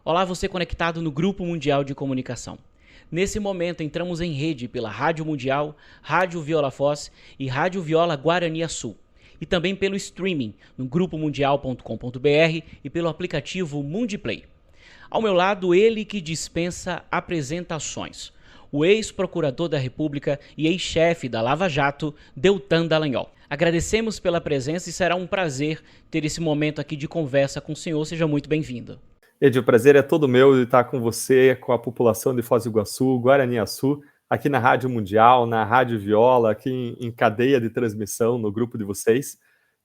Olá, você conectado no Grupo Mundial de Comunicação. Nesse momento, entramos em rede pela Rádio Mundial, Rádio Viola Foz e Rádio Viola Guaraniaçu. E também pelo streaming no grupomundial.com.br e pelo aplicativo Mundiplay. Ao meu lado, ele que dispensa apresentações. O ex-procurador da República e ex-chefe da Lava Jato, Deltan Dallagnol. Agradecemos pela presença e será um prazer ter esse momento aqui de conversa com o senhor. Seja muito bem-vindo. Ed, o prazer é todo meu de estar com você, com a população de Foz do Iguaçu, Guaraniaçu, aqui na Rádio Mundial, na Rádio Viola, aqui em cadeia de transmissão no grupo de vocês,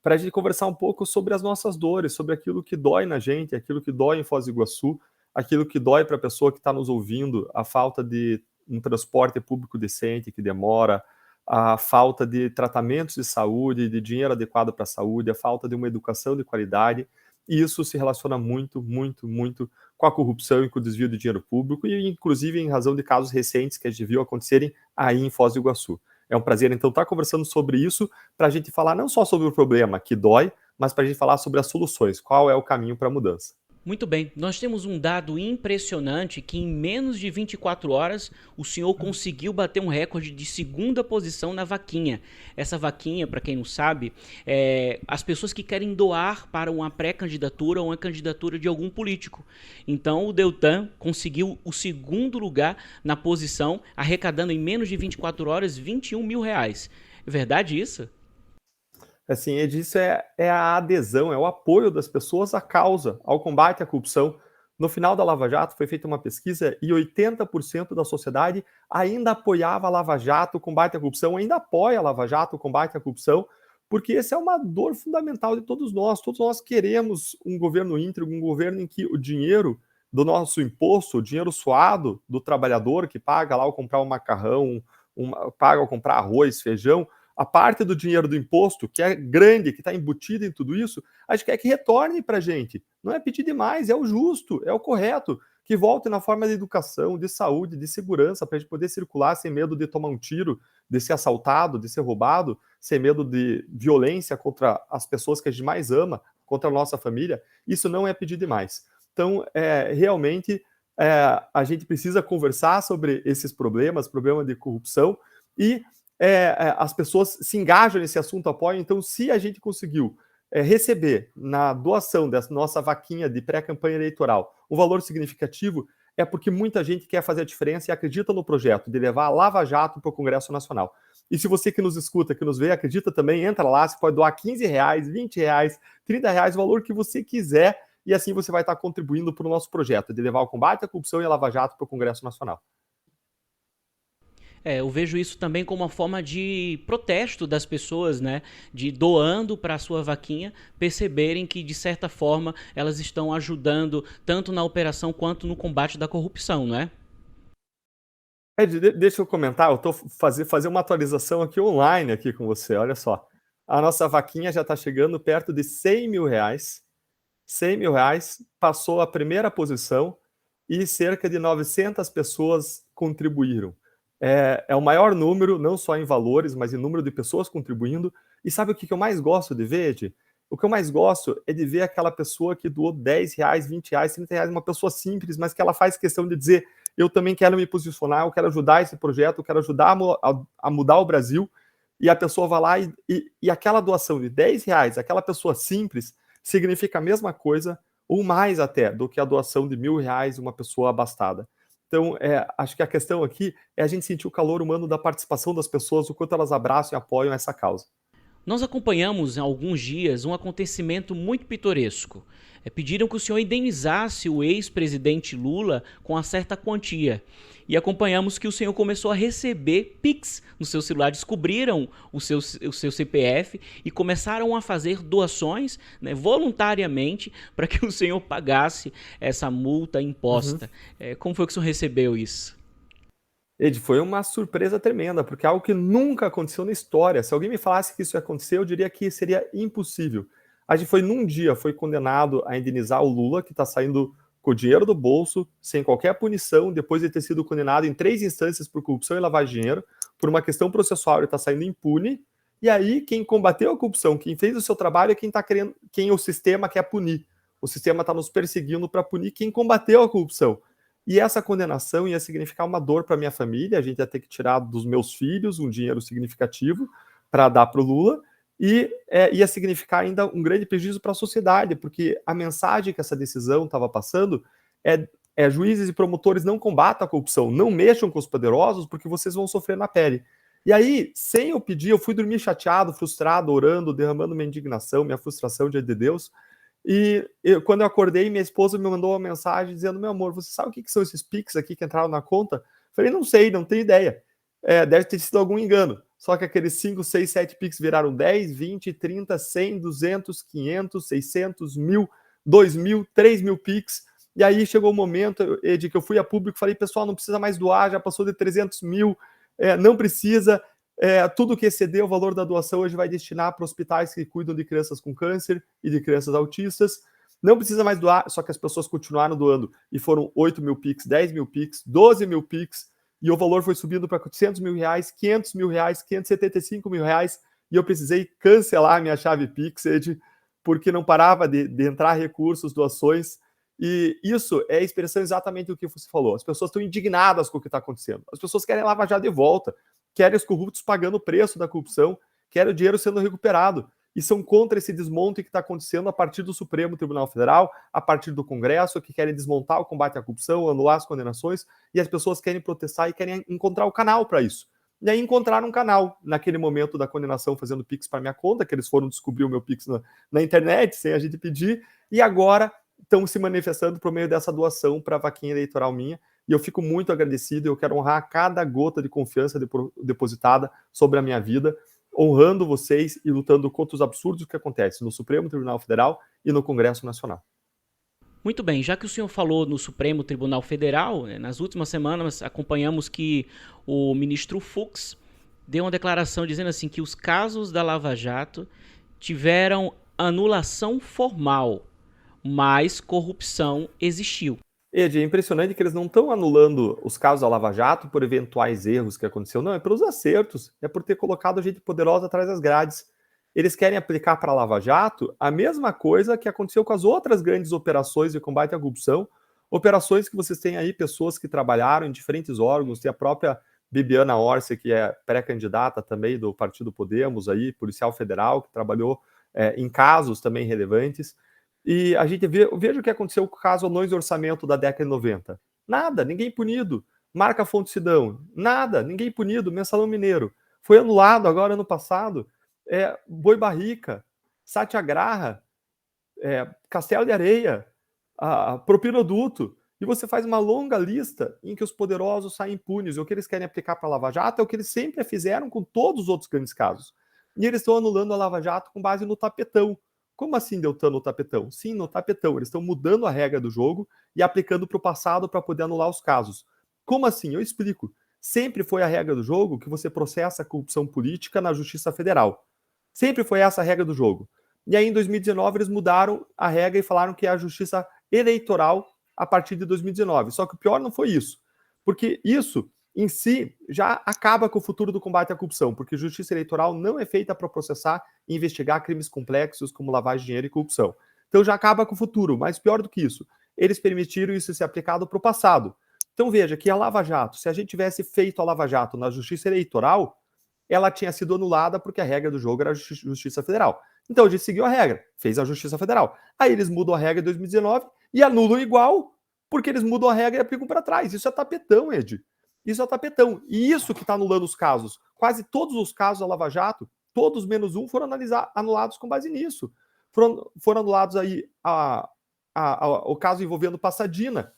para a gente conversar um pouco sobre as nossas dores, sobre aquilo que dói na gente, aquilo que dói em Foz do Iguaçu, aquilo que dói para a pessoa que está nos ouvindo, a falta de um transporte público decente que demora, a falta de tratamentos de saúde, de dinheiro adequado para a saúde, a falta de uma educação de qualidade. E isso se relaciona muito, muito, muito com a corrupção e com o desvio de dinheiro público, e inclusive em razão de casos recentes que a gente viu acontecerem aí em Foz do Iguaçu. É um prazer, então, estar conversando sobre isso, para a gente falar não só sobre o problema que dói, mas para a gente falar sobre as soluções, qual é o caminho para a mudança. Muito bem, nós temos um dado impressionante que em menos de 24 horas o senhor conseguiu bater um recorde de segunda posição na vaquinha. Essa vaquinha, para quem não sabe, é as pessoas que querem doar para uma pré-candidatura ou uma candidatura de algum político. Então o Deltan conseguiu o segundo lugar na posição, arrecadando em menos de 24 horas R$ 21 mil. É verdade isso? Assim, isso é a adesão, é o apoio das pessoas à causa, ao combate à corrupção. No final da Lava Jato foi feita uma pesquisa e 80% da sociedade ainda apoiava a Lava Jato, o combate à corrupção, ainda apoia a Lava Jato, o combate à corrupção, porque essa é uma dor fundamental de todos nós queremos um governo íntegro, um governo em que o dinheiro do nosso imposto, o dinheiro suado do trabalhador que paga lá ao comprar um macarrão, paga ao comprar arroz, feijão, a parte do dinheiro do imposto, que é grande, que está embutida em tudo isso, a gente quer que retorne para a gente. Não é pedir demais, é o justo, é o correto, que volte na forma de educação, de saúde, de segurança, para a gente poder circular sem medo de tomar um tiro, de ser assaltado, de ser roubado, sem medo de violência contra as pessoas que a gente mais ama, contra a nossa família. Isso não é pedir demais. Então, realmente, a gente precisa conversar sobre esses problemas, problema de corrupção, e as pessoas se engajam nesse assunto, apoiam. Então, se a gente conseguiu receber na doação dessa nossa vaquinha de pré-campanha eleitoral um valor significativo, é porque muita gente quer fazer a diferença e acredita no projeto de levar a Lava Jato para o Congresso Nacional. E se você que nos escuta, que nos vê, acredita também, entra lá, você pode doar R$ 15, R$ 20, R$ 30, o valor que você quiser, e assim você vai estar contribuindo para o nosso projeto de levar o combate à corrupção e a Lava Jato para o Congresso Nacional. Eu vejo isso também como uma forma de protesto das pessoas, né? De doando para a sua vaquinha, perceberem que, de certa forma, elas estão ajudando tanto na operação quanto no combate da corrupção, não é? Deixa eu comentar, eu estou fazer uma atualização aqui online aqui com você, olha só. A nossa vaquinha já está chegando perto de R$ 100 mil. R$ 100 mil, passou a primeira posição e cerca de 900 pessoas contribuíram. É o maior número, não só em valores, mas em número de pessoas contribuindo. E sabe o que eu mais gosto de ver, Ed? O que eu mais gosto é de ver aquela pessoa que doou R$ 10, R$ 20, R$ 30, uma pessoa simples, mas que ela faz questão de dizer: eu também quero me posicionar, eu quero ajudar esse projeto, eu quero ajudar a mudar o Brasil. E a pessoa vai lá e aquela doação de R$ 10, aquela pessoa simples, significa a mesma coisa, ou mais até, do que a doação de R$ 1.000 de uma pessoa abastada. Então, acho que a questão aqui é a gente sentir o calor humano da participação das pessoas, o quanto elas abraçam e apoiam essa causa. Nós acompanhamos há alguns dias um acontecimento muito pitoresco. Pediram que o senhor indenizasse o ex-presidente Lula com uma certa quantia. E acompanhamos que o senhor começou a receber Pix no seu celular. Descobriram o seu CPF e começaram a fazer doações, né, voluntariamente para que o senhor pagasse essa multa imposta. Como foi que o senhor recebeu isso? Ed, foi uma surpresa tremenda, porque é algo que nunca aconteceu na história. Se alguém me falasse que isso ia acontecer, eu diria que seria impossível. A gente num dia, foi condenado a indenizar o Lula, que está saindo com o dinheiro do bolso, sem qualquer punição, depois de ter sido condenado em 3 instâncias por corrupção e lavagem de dinheiro, por uma questão processual, ele está saindo impune. E aí, quem combateu a corrupção, quem fez o seu trabalho, é quem o sistema quer punir. O sistema está nos perseguindo para punir quem combateu a corrupção. E essa condenação ia significar uma dor para minha família, a gente ia ter que tirar dos meus filhos um dinheiro significativo para dar para o Lula, e ia significar ainda um grande prejuízo para a sociedade, porque a mensagem que essa decisão estava passando é juízes e promotores não combatam a corrupção, não mexam com os poderosos, porque vocês vão sofrer na pele. E aí, sem eu pedir, eu fui dormir chateado, frustrado, orando, derramando minha indignação, minha frustração diante de Deus. E quando eu acordei, minha esposa me mandou uma mensagem dizendo: meu amor, você sabe o que são esses Pix aqui que entraram na conta? Falei: não sei, não tenho ideia. Deve ter sido algum engano. Só que aqueles 5, 6, 7 Pix viraram 10, 20, 30, 100, 200, 500, 600, 1.000, 2.000, 3.000 Pix. E aí chegou o momento, Ed, que eu fui a público e falei: pessoal, não precisa mais doar, já passou de 300 mil, não precisa. Tudo que exceder o valor da doação hoje vai destinar para hospitais que cuidam de crianças com câncer e de crianças autistas. Não precisa mais doar, só que as pessoas continuaram doando. E foram 8 mil Pix, 10 mil Pix, 12 mil Pix, e o valor foi subindo para 400 mil reais, 500 mil reais, 575 mil reais, e eu precisei cancelar a minha chave Pix, porque não parava de entrar recursos, doações. E isso é a expressão exatamente do que você falou. As pessoas estão indignadas com o que está acontecendo. As pessoas querem Lava Jato de volta, querem os corruptos pagando o preço da corrupção, querem o dinheiro sendo recuperado. E são contra esse desmonte que está acontecendo a partir do Supremo Tribunal Federal, a partir do Congresso, que querem desmontar o combate à corrupção, anular as condenações, e as pessoas querem protestar e querem encontrar o canal para isso. E aí encontraram um canal, naquele momento da condenação, fazendo Pix para minha conta, que eles foram descobrir o meu Pix na internet, sem a gente pedir, e agora estão se manifestando por meio dessa doação para a vaquinha eleitoral minha, e eu fico muito agradecido, eu quero honrar cada gota de confiança depositada sobre a minha vida, honrando vocês e lutando contra os absurdos que acontecem no Supremo Tribunal Federal e no Congresso Nacional. Muito bem, já que o senhor falou no Supremo Tribunal Federal, nas últimas semanas acompanhamos que o ministro Fux deu uma declaração dizendo assim que os casos da Lava Jato tiveram anulação formal, mas corrupção existiu. Ed, é impressionante que eles não estão anulando os casos da Lava Jato por eventuais erros que aconteceu, não, é pelos acertos, é por ter colocado gente poderosa atrás das grades. Eles querem aplicar para a Lava Jato a mesma coisa que aconteceu com as outras grandes operações de combate à corrupção, operações que vocês têm aí, pessoas que trabalharam em diferentes órgãos, tem a própria Bibiana Orsi, que é pré-candidata também do Partido Podemos, aí, policial federal, que trabalhou em casos também relevantes. E a gente veja o que aconteceu com o caso anões de orçamento da década de 90. Nada, ninguém punido. Marca Fonte Sidão, nada, ninguém punido. Mensalão Mineiro. Foi anulado agora ano passado. Boi Barrica, Satyagraha, Castelo de Areia, Propinoduto. E você faz uma longa lista em que os poderosos saem impunes. E o que eles querem aplicar para a Lava Jato é o que eles sempre fizeram com todos os outros grandes casos. E eles estão anulando a Lava Jato com base no tapetão. Como assim, Deltan, no tapetão? Sim, no tapetão. Eles estão mudando a regra do jogo e aplicando para o passado para poder anular os casos. Como assim? Eu explico. Sempre foi a regra do jogo que você processa a corrupção política na Justiça Federal. Sempre foi essa a regra do jogo. E aí, em 2019, eles mudaram a regra e falaram que é a Justiça Eleitoral a partir de 2019. Só que o pior não foi isso. Porque isso, em si, já acaba com o futuro do combate à corrupção, porque justiça eleitoral não é feita para processar e investigar crimes complexos como lavagem de dinheiro e corrupção. Então já acaba com o futuro, mas pior do que isso, eles permitiram isso ser aplicado para o passado. Então veja que a Lava Jato, se a gente tivesse feito a Lava Jato na justiça eleitoral, ela tinha sido anulada porque a regra do jogo era a Justiça Federal. Então a gente seguiu a regra, fez a Justiça Federal. Aí eles mudam a regra em 2019 e anulam igual, porque eles mudam a regra e aplicam para trás. Isso é tapetão, Ed. Isso é tapetão. E isso que está anulando os casos. Quase todos os casos da Lava Jato, todos menos um, foram anulados com base nisso. Foram anulados aí o caso envolvendo Passadina.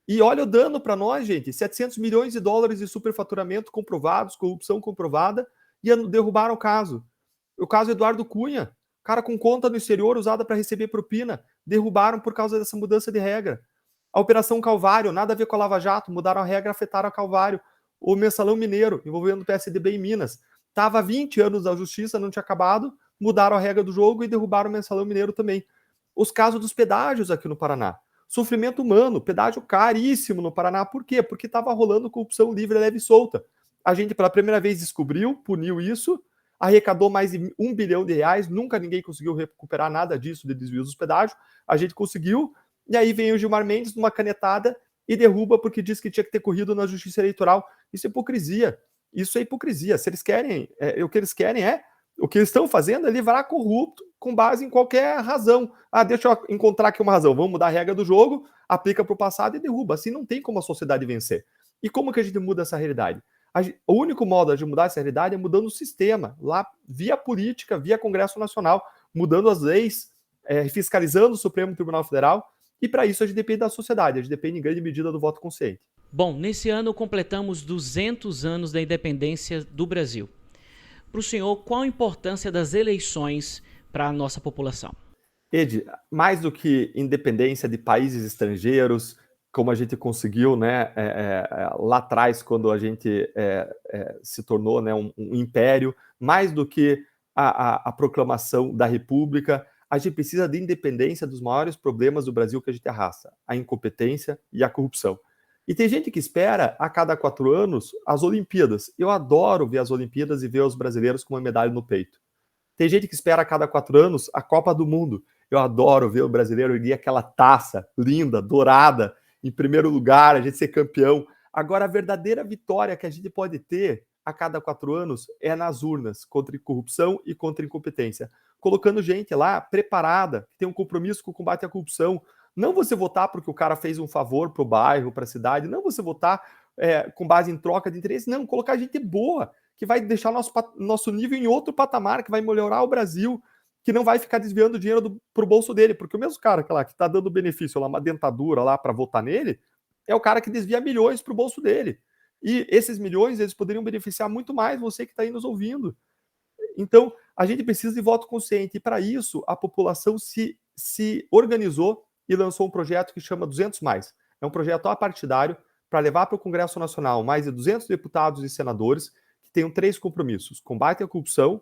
E olha o dano para nós, gente. 700 milhões de dólares de superfaturamento comprovados, corrupção comprovada, e derrubaram o caso. O caso Eduardo Cunha, cara com conta no exterior usada para receber propina, derrubaram por causa dessa mudança de regra. A Operação Calvário, nada a ver com a Lava Jato, mudaram a regra, afetaram a Calvário. O Mensalão Mineiro, envolvendo o PSDB em Minas. Estava há 20 anos da justiça, não tinha acabado, mudaram a regra do jogo e derrubaram o Mensalão Mineiro também. Os casos dos pedágios aqui no Paraná. Sofrimento humano, pedágio caríssimo no Paraná. Por quê? Porque estava rolando corrupção livre, leve e solta. A gente, pela primeira vez, descobriu, puniu isso. arrecadou mais de R$1 bilhão, nunca ninguém conseguiu recuperar nada disso de desvios dos pedágios, a gente conseguiu, e aí vem o Gilmar Mendes numa canetada e derruba porque diz que tinha que ter corrido na justiça eleitoral. Isso é hipocrisia. Isso é hipocrisia. Se eles querem, o que eles querem o que eles estão fazendo é livrar corrupto com base em qualquer razão. Deixa eu encontrar aqui uma razão. Vamos mudar a regra do jogo, aplica para o passado e derruba. Assim não tem como a sociedade vencer. E como que a gente muda essa realidade? O único modo de mudar essa realidade é mudando o sistema, lá via política, via Congresso Nacional, mudando as leis, fiscalizando o Supremo Tribunal Federal. E para isso a gente depende da sociedade, a gente depende em grande medida do voto consciente. Bom, nesse ano completamos 200 anos da independência do Brasil. Para o senhor, qual a importância das eleições para a nossa população? Ed, mais do que independência de países estrangeiros, como a gente conseguiu, né, lá atrás, quando a gente se tornou, né, um império, mais do que a proclamação da República, a gente precisa de independência dos maiores problemas do Brasil que a gente arrasta, a incompetência e a corrupção. E tem gente que espera, a cada 4 anos, as Olimpíadas. Eu adoro ver as Olimpíadas e ver os brasileiros com uma medalha no peito. Tem gente que espera, a cada 4 anos, a Copa do Mundo. Eu adoro ver o brasileiro erguer aquela taça linda, dourada, em primeiro lugar, a gente ser campeão. Agora, a verdadeira vitória que a gente pode ter a cada 4 anos é nas urnas, contra corrupção e contra incompetência. Colocando gente lá preparada, que tem um compromisso com o combate à corrupção. Não você votar porque o cara fez um favor para o bairro, para a cidade. Não você votar com base em troca de interesse. Não, colocar gente boa, que vai deixar nosso nível em outro patamar, que vai melhorar o Brasil, que não vai ficar desviando dinheiro pro bolso dele, porque o mesmo cara que está dando benefício lá, uma dentadura lá para votar nele, é o cara que desvia milhões pro bolso dele. E esses milhões, eles poderiam beneficiar muito mais você que está aí nos ouvindo. Então, a gente precisa de voto consciente, e para isso, a população se organizou e lançou um projeto que chama 200 Mais. É um projeto apartidário para levar para o Congresso Nacional mais de 200 deputados e senadores que tenham 3 compromissos: combate à corrupção,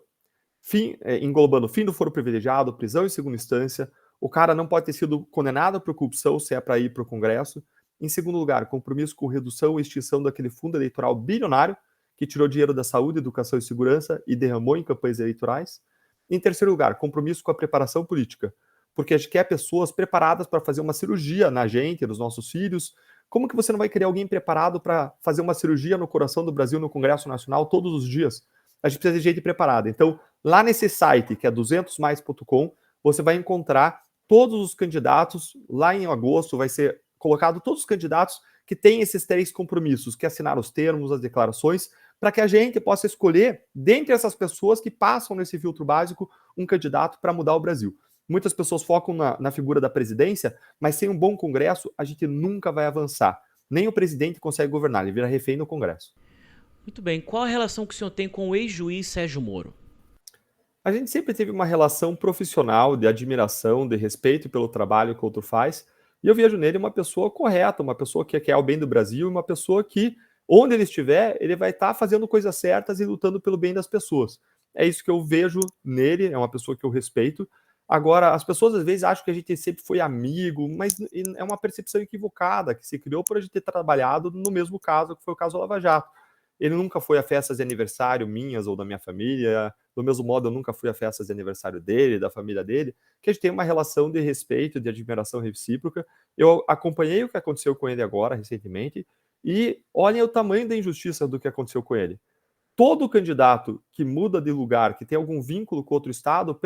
englobando fim do foro privilegiado, prisão em segunda instância, o cara não pode ter sido condenado por corrupção se é para ir para o Congresso. Em segundo lugar, compromisso com redução e extinção daquele fundo eleitoral bilionário que tirou dinheiro da saúde, educação e segurança e derramou em campanhas eleitorais. Em terceiro lugar, compromisso com a preparação política, porque a gente quer pessoas preparadas para fazer uma cirurgia na gente, nos nossos filhos. Como que você não vai querer alguém preparado para fazer uma cirurgia no coração do Brasil, no Congresso Nacional, todos os dias? A gente precisa de gente preparada. Então, lá nesse site, que é 200mais.com, você vai encontrar todos os candidatos. Lá em agosto vai ser colocado todos os candidatos que têm esses 3 compromissos, que assinaram os termos, as declarações, para que a gente possa escolher, dentre essas pessoas que passam nesse filtro básico, um candidato para mudar o Brasil. Muitas pessoas focam na figura da presidência, mas sem um bom Congresso, a gente nunca vai avançar. Nem o presidente consegue governar, ele vira refém no Congresso. Muito bem. Qual a relação que o senhor tem com o ex-juiz Sérgio Moro? A gente sempre teve uma relação profissional, de admiração, de respeito pelo trabalho que o outro faz, e eu vejo nele uma pessoa correta, uma pessoa que quer o bem do Brasil, uma pessoa que, onde ele estiver, ele vai estar fazendo coisas certas e lutando pelo bem das pessoas. É isso que eu vejo nele, é uma pessoa que eu respeito. Agora, as pessoas às vezes acham que a gente sempre foi amigo, mas é uma percepção equivocada, que se criou por a gente ter trabalhado no mesmo caso, que foi o caso Lava Jato. Ele nunca foi a festas de aniversário minhas ou da minha família, do mesmo modo eu nunca fui a festas de aniversário dele, da família dele, que a gente tem uma relação de respeito, de admiração recíproca. Eu acompanhei o que aconteceu com ele agora, recentemente, e olhem o tamanho da injustiça do que aconteceu com ele. Todo candidato que muda de lugar, que tem algum vínculo com outro estado,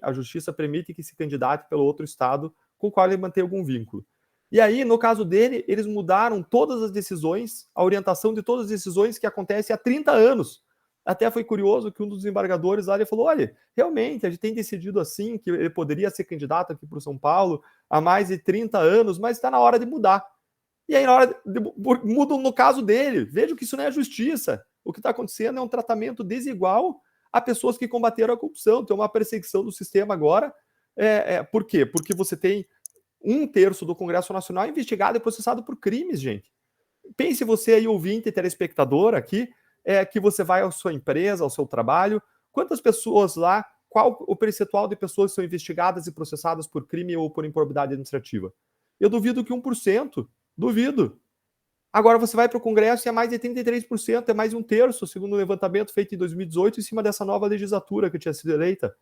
a justiça permite que se candidate pelo outro estado com o qual ele mantém algum vínculo. E aí, no caso dele, eles mudaram todas as decisões, a orientação de todas as decisões que acontecem há 30 anos. Até foi curioso que um dos desembargadores lá ele falou: olha, realmente, a gente tem decidido assim, que ele poderia ser candidato aqui para o São Paulo há mais de 30 anos, mas está na hora de mudar. E aí, na hora mudam no caso dele. Vejam que isso não é justiça. O que está acontecendo é um tratamento desigual a pessoas que combateram a corrupção. Tem uma perseguição do sistema agora. Por quê? Porque você tem 1/3 do Congresso Nacional investigado e processado por crimes, gente. Pense você aí, ouvinte e telespectador aqui, que você vai à sua empresa, ao seu trabalho. Quantas pessoas lá, qual o percentual de pessoas que são investigadas e processadas por crime ou por improbidade administrativa? Eu duvido que 1%. Duvido. Agora você vai para o Congresso e é mais de 33%, é mais de um terço, segundo o levantamento feito em 2018, em cima dessa nova legislatura que tinha sido eleita.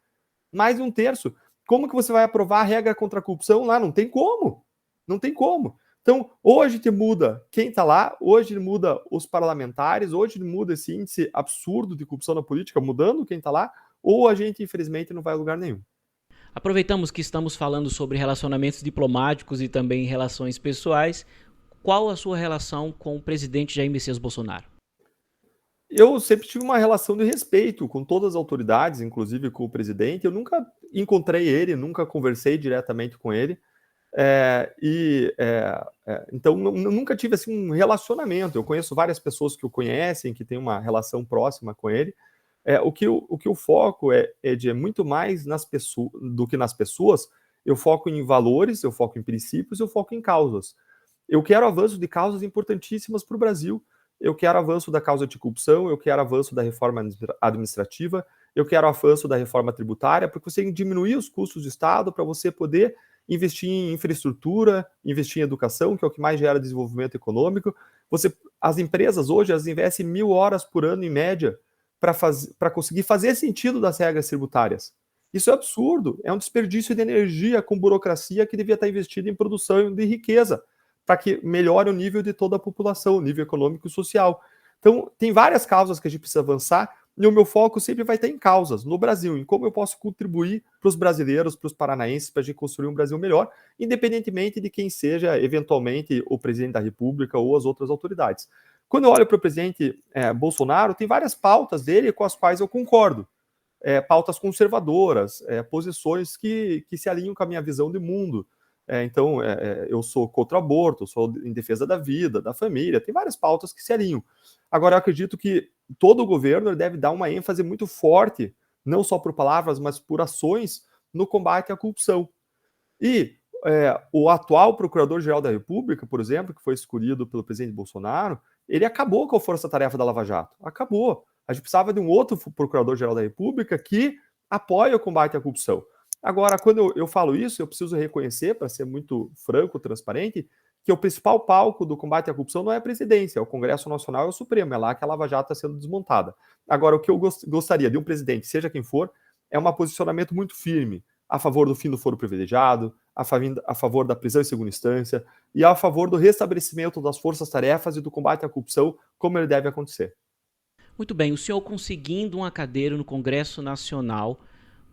Mais de um terço. Como que você vai aprovar a regra contra a corrupção lá? Não tem como. Não tem como. Então, hoje te muda quem está lá, hoje muda os parlamentares, hoje muda esse índice absurdo de corrupção na política, mudando quem está lá, ou a gente, infelizmente, não vai a lugar nenhum. Aproveitamos que estamos falando sobre relacionamentos diplomáticos e também relações pessoais. Qual a sua relação com o presidente Jair Messias Bolsonaro? Eu sempre tive uma relação de respeito com todas as autoridades, inclusive com o presidente. Eu nunca encontrei ele, nunca conversei diretamente com ele. Então, nunca tive assim, um relacionamento. Eu conheço várias pessoas que o conhecem, que têm uma relação próxima com ele. O que o foco é muito mais nas pessoas do que nas pessoas. Eu foco em valores, eu foco em princípios, eu foco em causas. Eu quero avanço de causas importantíssimas para o Brasil. Eu quero avanço da causa anticorrupção, eu quero avanço da reforma administrativa, eu quero avanço da reforma tributária, porque você tem que diminuir os custos do Estado para você poder investir em infraestrutura, investir em educação, que é o que mais gera desenvolvimento econômico. As empresas hoje elas investem 1.000 horas por ano, em média, para conseguir fazer sentido das regras tributárias. Isso é absurdo, é um desperdício de energia com burocracia que devia estar investido em produção de riqueza, para que melhore o nível de toda a população, o nível econômico e social. Então, tem várias causas que a gente precisa avançar, e o meu foco sempre vai estar em causas, no Brasil, em como eu posso contribuir para os brasileiros, para os paranaenses, para a gente construir um Brasil melhor, independentemente de quem seja, eventualmente, o presidente da República ou as outras autoridades. Quando eu olho para o presidente Bolsonaro, tem várias pautas dele com as quais eu concordo. Pautas conservadoras, posições que se alinham com a minha visão de mundo. Então, eu sou contra o aborto, sou em defesa da vida, da família, tem várias pautas que se alinham. Agora, eu acredito que todo o governo deve dar uma ênfase muito forte, não só por palavras, mas por ações, no combate à corrupção. E o atual Procurador-Geral da República, por exemplo, que foi escolhido pelo presidente Bolsonaro, ele acabou com a força-tarefa da Lava Jato. Acabou. A gente precisava de um outro Procurador-Geral da República que apoie o combate à corrupção. Agora, quando eu falo isso, eu preciso reconhecer, para ser muito franco, transparente, que o principal palco do combate à corrupção não é a presidência, é o Congresso Nacional, é o Supremo, é lá que a Lava Jato está sendo desmontada. Agora, o que eu gostaria de um presidente, seja quem for, é um posicionamento muito firme a favor do fim do foro privilegiado, a favor da prisão em segunda instância e a favor do restabelecimento das forças-tarefas e do combate à corrupção, como ele deve acontecer. Muito bem, o senhor conseguindo uma cadeira no Congresso Nacional,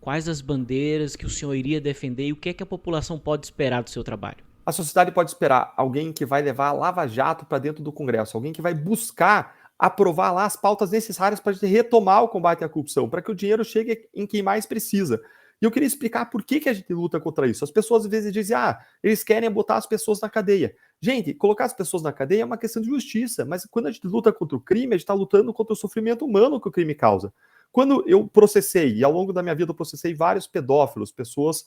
quais as bandeiras que o senhor iria defender e o que é que a população pode esperar do seu trabalho? A sociedade pode esperar alguém que vai levar a Lava Jato para dentro do Congresso, alguém que vai buscar aprovar lá as pautas necessárias para retomar o combate à corrupção, para que o dinheiro chegue em quem mais precisa. E eu queria explicar por que a gente luta contra isso. As pessoas às vezes dizem, eles querem botar as pessoas na cadeia. Gente, colocar as pessoas na cadeia é uma questão de justiça, mas quando a gente luta contra o crime, a gente está lutando contra o sofrimento humano que o crime causa. Quando eu processei, e ao longo da minha vida eu processei vários pedófilos, pessoas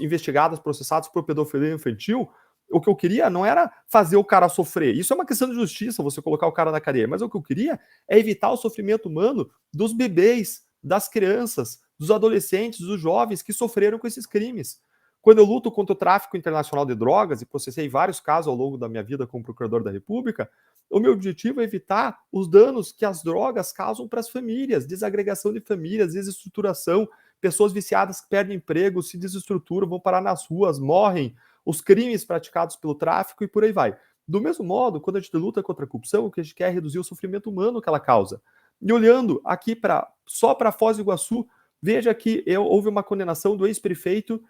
investigadas, processadas por pedofilia infantil, o que eu queria não era fazer o cara sofrer. Isso é uma questão de justiça, você colocar o cara na cadeia. Mas o que eu queria é evitar o sofrimento humano dos bebês, das crianças, dos adolescentes, dos jovens que sofreram com esses crimes. Quando eu luto contra o tráfico internacional de drogas, e processei vários casos ao longo da minha vida como procurador da República, o meu objetivo é evitar os danos que as drogas causam para as famílias, desagregação de famílias, desestruturação, pessoas viciadas que perdem emprego, se desestruturam, vão parar nas ruas, morrem, os crimes praticados pelo tráfico e por aí vai. Do mesmo modo, quando a gente luta contra a corrupção, o que a gente quer é reduzir o sofrimento humano que ela causa. E olhando aqui só para Foz do Iguaçu, veja que houve uma condenação do ex-prefeito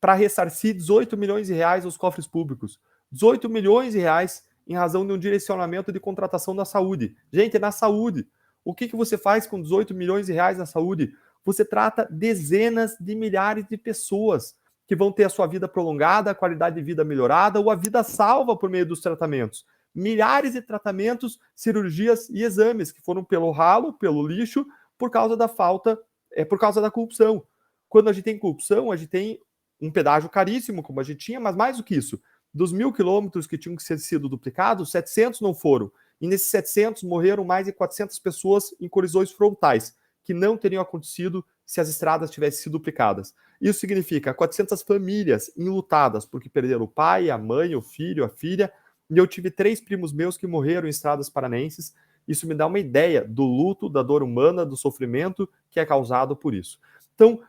para ressarcir 18 milhões de reais aos cofres públicos. 18 milhões de reais em razão de um direcionamento de contratação da saúde. Gente, na saúde. O que você faz com 18 milhões de reais na saúde? Você trata dezenas de milhares de pessoas que vão ter a sua vida prolongada, a qualidade de vida melhorada ou a vida salva por meio dos tratamentos. Milhares de tratamentos, cirurgias e exames que foram pelo ralo, pelo lixo, por causa da falta, por causa da corrupção. Quando a gente tem corrupção, a gente tem um pedágio caríssimo, como a gente tinha, mas mais do que isso, dos 1.000 quilômetros que tinham que ser sido duplicados, 700 não foram. E nesses 700 morreram mais de 400 pessoas em colisões frontais, que não teriam acontecido se as estradas tivessem sido duplicadas. Isso significa 400 famílias enlutadas porque perderam o pai, a mãe, o filho, a filha, e eu tive 3 primos meus que morreram em estradas paranaenses. Isso me dá uma ideia do luto, da dor humana, do sofrimento que é causado por isso. Então,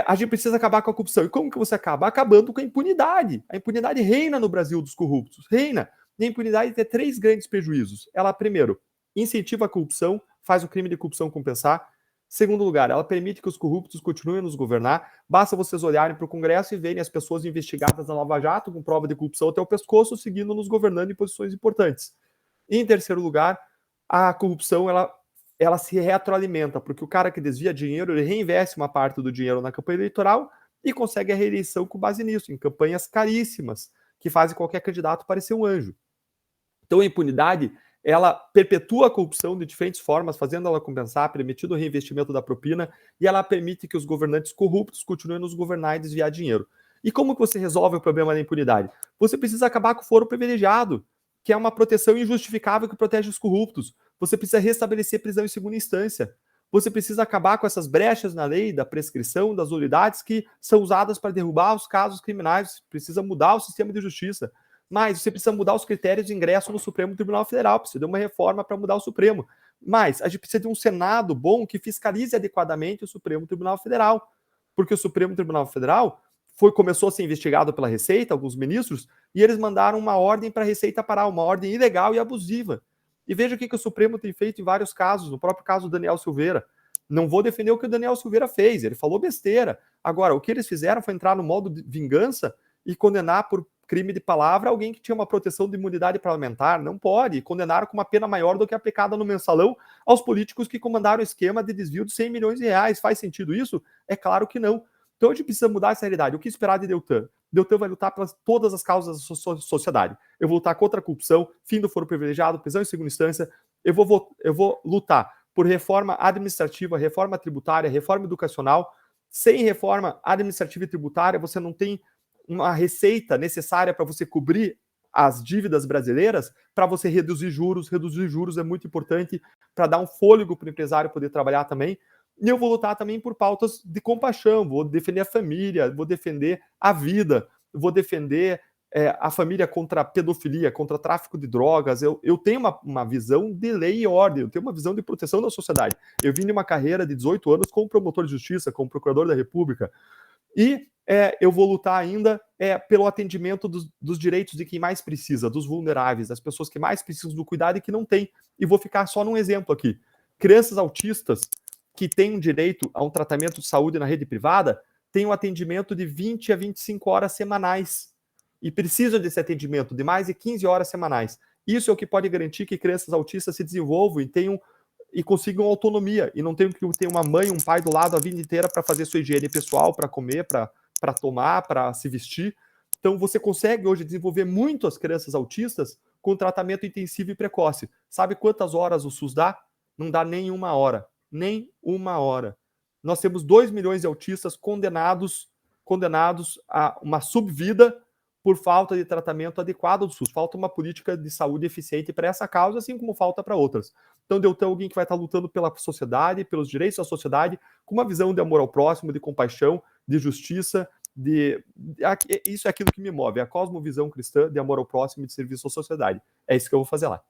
a gente precisa acabar com a corrupção. E como que você acaba? Acabando com a impunidade. A impunidade reina no Brasil dos corruptos, reina. E a impunidade tem 3 grandes prejuízos. Ela, primeiro, incentiva a corrupção, faz o crime de corrupção compensar. Segundo lugar, ela permite que os corruptos continuem a nos governar. Basta vocês olharem para o Congresso e verem as pessoas investigadas na Lava Jato com prova de corrupção até o pescoço, seguindo nos governando em posições importantes. E, em terceiro lugar, a corrupção ela se retroalimenta, porque o cara que desvia dinheiro, ele reinveste uma parte do dinheiro na campanha eleitoral e consegue a reeleição com base nisso, em campanhas caríssimas, que fazem qualquer candidato parecer um anjo. Então a impunidade, ela perpetua a corrupção de diferentes formas, fazendo ela compensar, permitindo o reinvestimento da propina, e ela permite que os governantes corruptos continuem a nos governar e desviar dinheiro. E como que você resolve o problema da impunidade? Você precisa acabar com o foro privilegiado, que é uma proteção injustificável que protege os corruptos. Você precisa restabelecer prisão em segunda instância. Você precisa acabar com essas brechas na lei da prescrição, das unidades que são usadas para derrubar os casos criminais. Precisa mudar o sistema de justiça. Mas você precisa mudar os critérios de ingresso no Supremo Tribunal Federal. Precisa de uma reforma para mudar o Supremo. Mas a gente precisa de um Senado bom que fiscalize adequadamente o Supremo Tribunal Federal. Porque o Supremo Tribunal Federal começou a ser investigado pela Receita, alguns ministros, e eles mandaram uma ordem para a Receita parar, uma ordem ilegal e abusiva. E veja o que o Supremo tem feito em vários casos, no próprio caso do Daniel Silveira. Não vou defender o que o Daniel Silveira fez, ele falou besteira. Agora, o que eles fizeram foi entrar no modo de vingança e condenar por crime de palavra alguém que tinha uma proteção de imunidade parlamentar. Não pode. E condenaram com uma pena maior do que aplicada no mensalão aos políticos que comandaram o esquema de desvio de 100 milhões de reais. Faz sentido isso? É claro que não. Então a gente precisa mudar essa realidade. O que esperar de Deltan? Deltan vai lutar pelas todas as causas da sociedade. Eu vou lutar contra a corrupção, fim do foro privilegiado, prisão em segunda instância. Eu vou lutar por reforma administrativa, reforma tributária, reforma educacional. Sem reforma administrativa e tributária, você não tem uma receita necessária para você cobrir as dívidas brasileiras, para você reduzir juros. Reduzir juros é muito importante para dar um fôlego para o empresário poder trabalhar também. E eu vou lutar também por pautas de compaixão, vou defender a família, vou defender a vida, vou defender a família contra a pedofilia, contra o tráfico de drogas. Eu tenho uma visão de lei e ordem, eu tenho uma visão de proteção da sociedade. Eu vim de uma carreira de 18 anos como promotor de justiça, como procurador da República, e eu vou lutar ainda pelo atendimento dos direitos de quem mais precisa, dos vulneráveis, das pessoas que mais precisam do cuidado e que não têm. E vou ficar só num exemplo aqui. Crianças autistas que têm um direito a um tratamento de saúde na rede privada têm um atendimento de 20 a 25 horas semanais e precisam desse atendimento de mais de 15 horas semanais. Isso é o que pode garantir que crianças autistas se desenvolvam e consigam autonomia e não tenham que ter uma mãe, um pai do lado a vida inteira para fazer sua higiene pessoal, para comer, para tomar, para se vestir. Então você consegue hoje desenvolver muito as crianças autistas com tratamento intensivo e precoce. Sabe quantas horas o SUS dá? Não dá nem uma hora. Nem uma hora. Nós temos 2 milhões de autistas condenados a uma subvida por falta de tratamento adequado do SUS. Falta uma política de saúde eficiente para essa causa, assim como falta para outras. Então, Deltan é alguém que vai estar lutando pela sociedade, pelos direitos da sociedade, com uma visão de amor ao próximo, de compaixão, de justiça, isso é aquilo que me move, é a cosmovisão cristã de amor ao próximo e de serviço à sociedade. É isso que eu vou fazer lá.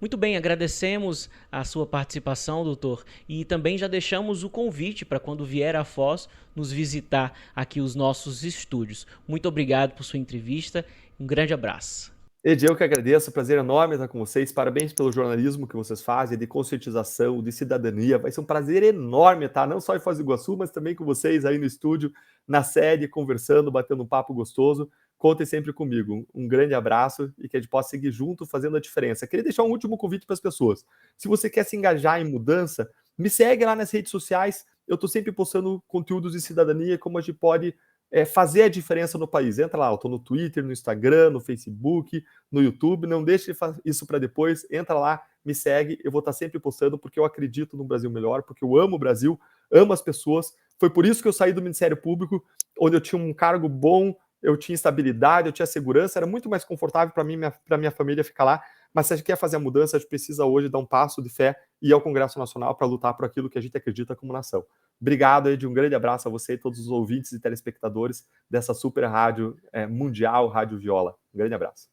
Muito bem, agradecemos a sua participação, doutor, e também já deixamos o convite para quando vier a Foz nos visitar aqui os nossos estúdios. Muito obrigado por sua entrevista, um grande abraço. Edi, eu que agradeço, prazer enorme estar com vocês, parabéns pelo jornalismo que vocês fazem, de conscientização, de cidadania, vai ser um prazer enorme estar não só em Foz do Iguaçu, mas também com vocês aí no estúdio, na sede, conversando, batendo um papo gostoso. Contem sempre comigo, um grande abraço e que a gente possa seguir junto fazendo a diferença. Queria deixar um último convite para as pessoas, se você quer se engajar em mudança, me segue lá nas redes sociais, eu estou sempre postando conteúdos de cidadania, como a gente pode fazer a diferença no país. Entra lá, eu estou no Twitter, no Instagram, no Facebook, no YouTube, não deixe isso para depois, entra lá, me segue, eu vou estar sempre postando porque eu acredito no Brasil melhor, porque eu amo o Brasil, amo as pessoas, foi por isso que eu saí do Ministério Público, onde eu tinha um cargo bom, eu tinha estabilidade, eu tinha segurança, era muito mais confortável para mim, para minha família ficar lá, mas se a gente quer fazer a mudança, a gente precisa hoje dar um passo de fé e ir ao Congresso Nacional para lutar por aquilo que a gente acredita como nação. Obrigado, Ed, um grande abraço a você e todos os ouvintes e telespectadores dessa super rádio mundial, Rádio Viola. Um grande abraço.